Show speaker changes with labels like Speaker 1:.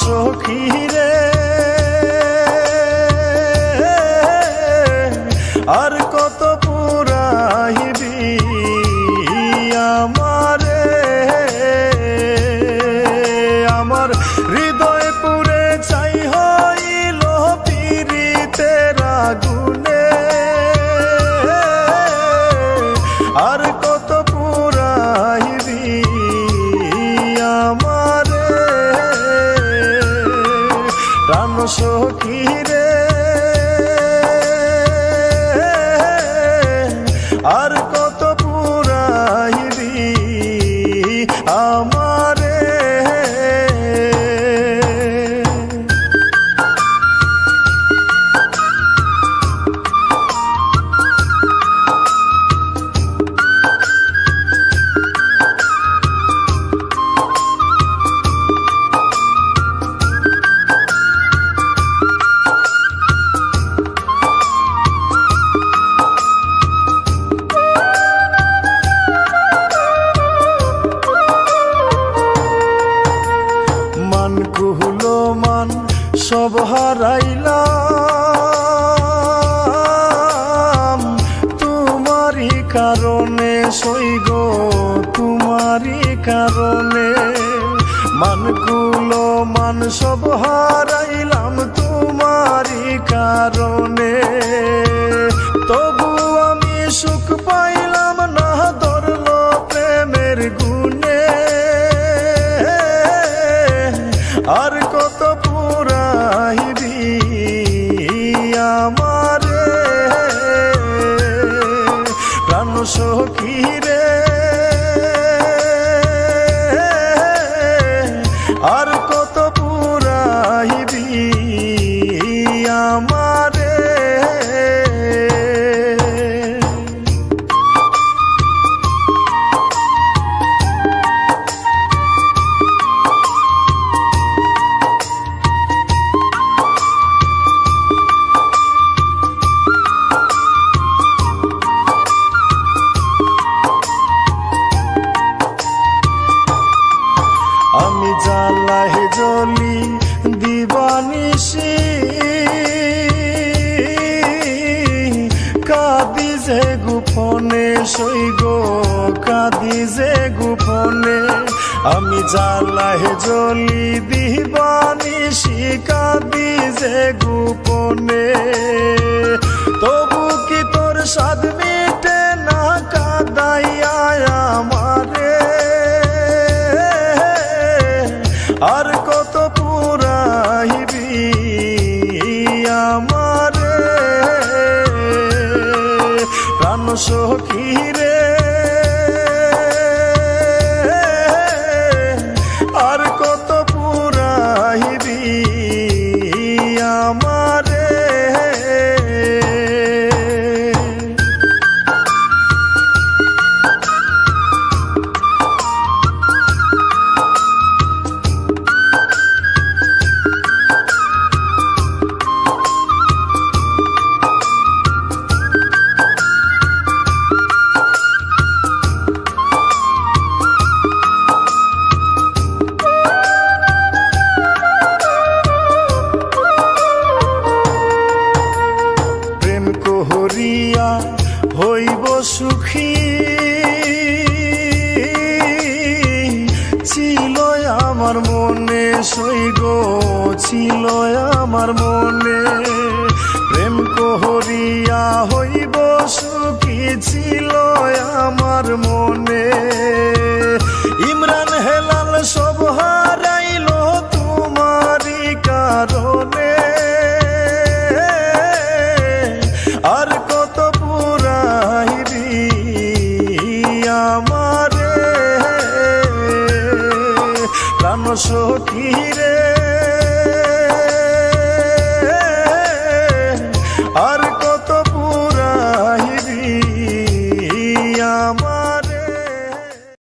Speaker 1: সখী রে, আর কত পুরাইবি আমারে, আমার হৃদয় পুরে চাই হইল পীড়িতের আগুনে, আর কত পুরাইবি আমারে প্রাণ সখী রে, আর কত পুরাইবি আমারে। কুহলো মান সব হারাইলাম তোমারই কারণে, সইগ তোমারই কারণে, মান কুলো মান সব হারাইলাম তোমারই কারণে, তবু আমি সুখ পাইলাম না ধরল প্রেমের গুণে, আর কত পুরাইবি আমারে প্রাণ সখী রে, আর কত পুরাইবি আমারে। আমি জ্বালায় জ্বলি দিবানিশি, কাঁদি যে গোপনে, সইগ কাঁদি যে গোপনে, আমি জ্বালায় জ্বলি দিবানিশি, কাঁদি যে গোপনে, তবু কি তোর সাধ মিটে না কাঁদাইয়া আমারে, আর কত পুরাইবি আমারে প্রাণ সখী রে, আর কত পুরাইবি আমারে। হরিয়া হইব সুখী, ছিল আমার মনে, সইগ ছিল আমার মনে, প্রেম কহরিয়া হইব সুখী ছিল আমার মনে।